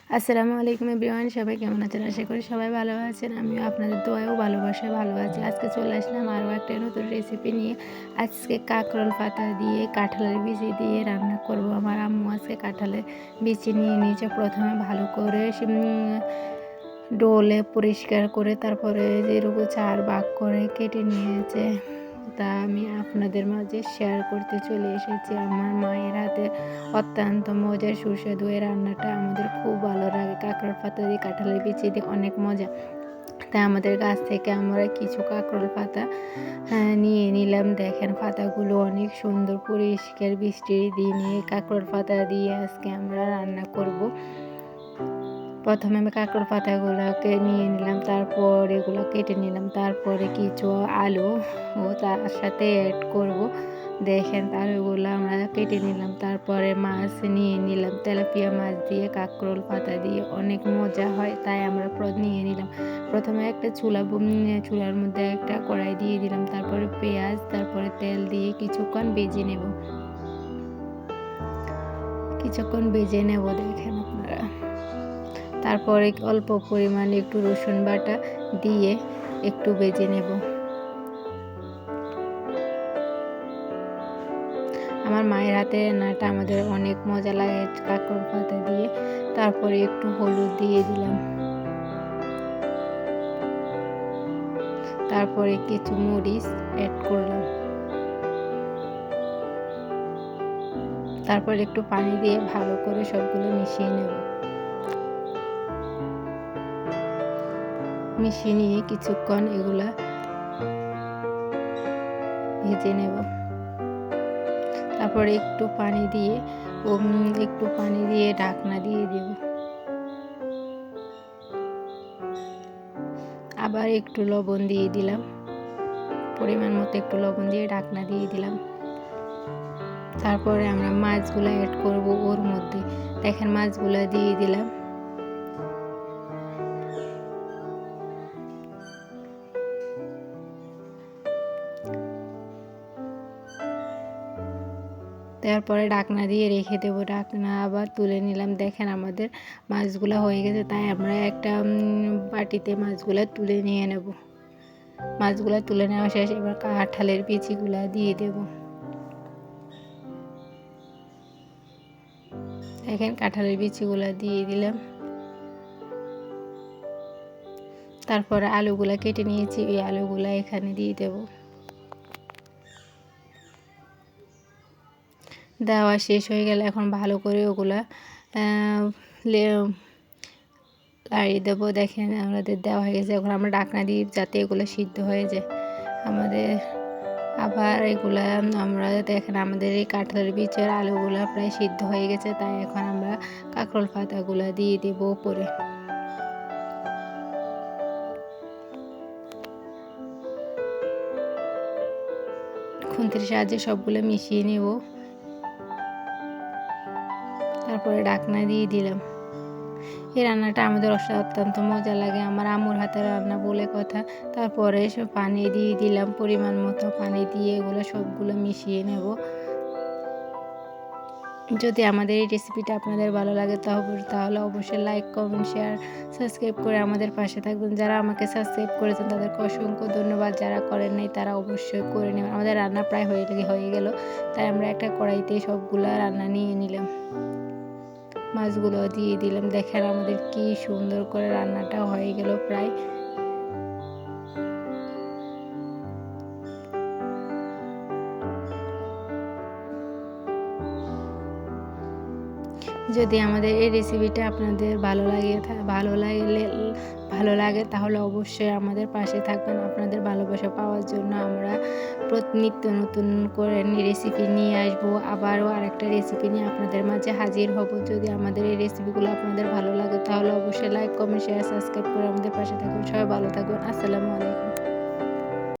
আসসালামু আলাইকুম এভরিওয়ান, সবাই কেমন আছেন? আশা করি সবাই ভালো আছেন। আমিও আপনাদের দোয়ায় ও ভালোবাসায় ভালো আছি। আজকে চলে আসলাম আরও একটা নতুন রেসিপি নিয়ে। আজকে কাঁকরোল পাতা দিয়ে কাঁঠালের বিচি দিয়ে রান্না করব। আমার আম্মু আজকে কাঁঠালের বিচি নিয়ে নিয়েছে। প্রথমে ভালো করে ডোলে পরিষ্কার করে তারপরে যেরকম 4 ভাগ করে কেটে নিয়েছে। তা আমি আপনাদের মাঝে শেয়ার করতে চলে এসেছি। আমার মায়ের হাতে অত্যন্ত মজার সুস্বাদু এই রান্নাটা আমাদের খুব ভালো লাগে। কাঁকরোল পাতা দিয়ে কাঁঠালের বিচি দিয়ে অনেক মজা। তাই আমাদের গাছ থেকে আমরা কিছু কাঁকরোল পাতা নিয়ে নিলাম। দেখেন পাতাগুলো অনেক সুন্দর পরিষ্কার। বৃষ্টির দিনে কাঁকরোল পাতা দিয়ে আজকে আমরা রান্না করব। প্রথমে আমি কাঁকরোল পাতাগুলোকে নিয়ে নিলাম, তারপর এগুলো কেটে নিলাম, তারপরে কিছু আলু ও তার সাথে অ্যাড করব। দেখেন আলুগুলো আমরা কেটে নিলাম, তারপরে মাছ নিয়ে নিলাম। তেলাপিয়া মাছ দিয়ে কাঁকরোল পাতা দিয়ে অনেক মজা হয়, তাই আমরা নিয়ে নিলাম। প্রথমে একটা চুলার মধ্যে একটা কড়াই দিয়ে দিলাম, তারপরে পেঁয়াজ, তারপরে তেল দিয়ে কিছুক্ষণ ভেজে নেব। দেখেন আপনারা। তারপরে অল্প পরিমাণে একটু রসুন বাটা দিয়ে একটু ভেজে নেব। আমার মায়ের হাতের রান্নাটা আমাদের অনেক মজা লাগে কাঁকরোল পাতা দিয়ে। তারপরে একটু হলুদ দিয়ে দিলাম, তারপরে কিছু মরিচ অ্যাড করলাম, তারপর একটু পানি দিয়ে ভালো করে সবগুলো মিশিয়ে নেব। মিশিয়ে নিয়ে কিছুক্ষণ এগুলা ভেজে নেব। তারপরে একটু পানি দিয়ে ঢাকনা দিয়ে দেব। আবার একটু লবণ দিয়ে দিলাম, পরিমাণ মতো একটু লবণ দিয়ে ঢাকনা দিয়ে দিলাম। তারপরে আমরা মাছগুলো অ্যাড করব ওর মধ্যে। দেখেন মাছগুলো দিয়ে দিলাম। তারপরে ঢাকনা দিয়ে রেখে দেবো। ঢাকনা আবার তুলে নিলাম। দেখেন আমাদের মাছগুলো হয়ে গেছে, তাই আমরা একটা বাটিতে মাছগুলো তুলে নিয়ে নেব। মাছগুলো তুলে নেওয়া শেষ। এবার কাঁঠালের বিচিগুলো দিয়ে দেব। দেখেন কাঁঠালের বিচিগুলো দিয়ে দিলাম। তারপরে আলুগুলা কেটে নিয়েছি, ওই আলুগুলা এখানে দিয়ে দেব। দেওয়া শেষ হয়ে গেলে এখন ভালো করে ওগুলা লাড়িয়ে দেবো। দেখেন আমাদের দেওয়া হয়ে গেছে। এখন আমরা ঢাকনা দিই যাতে এগুলো সিদ্ধ হয়ে যায় আমাদের। আবার এগুলা আমরা দেখেন আমাদের এই কাঁঠালের বীজের আলুগুলা প্রায় সিদ্ধ হয়ে গেছে, তাই এখন আমরা কাঁকরোল পাতাগুলা দিয়ে দেব উপরে। খুন্তির সাহায্যে সবগুলো মিশিয়ে নেব। তারপরে ঢাকনা দিয়ে দিলাম। এই রান্নাটা আমাদের অত্যন্ত মজা লাগে। আমার আম্মুর হাতের রান্না বলে কথা। তারপরে সব পানি দিয়ে দিলাম, পরিমাণ মতো পানি দিয়ে এগুলো সবগুলো মিশিয়ে নেব। যদি আমাদের এই রেসিপিটা আপনাদের ভালো লাগে তাহলে অবশ্যই লাইক, কমেন্ট, শেয়ার, সাবস্ক্রাইব করে আমাদের পাশে থাকবেন। যারা আমাকে সাবস্ক্রাইব করেছেন তাদেরকে অসংখ্য ধন্যবাদ। যারা করেন নাই তারা অবশ্যই করে নেবেন। আমাদের রান্না প্রায় হয়ে গেল, তাই আমরা একটা কড়াইতে সবগুলা রান্না নিয়ে নিলাম। মাছগুলো দিয়ে দিলাম। দেখেন আমাদের কি সুন্দর করে রান্নাটা হয়ে গেল প্রায়। যদি আমাদের এই রেসিপিটা আপনাদের ভালো লাগে তাহলে অবশ্যই আমাদের পাশে থাকবেন। আপনাদের ভালোবাসা পাওয়ার জন্য আমরা নিত্য নতুন করে রেসিপি নিয়ে আসবো। আবারও আরেকটা রেসিপি নিয়ে আপনাদের মাঝে হাজির হব। যদি আমাদের এই রেসিপিগুলো আপনাদের ভালো লাগে তাহলে অবশ্যই লাইক, কমেন্ট, শেয়ার, সাবস্ক্রাইব করে আমাদের পাশে থাকবেন। সবাই ভালো থাকবেন। আসসালামু আলাইকুম।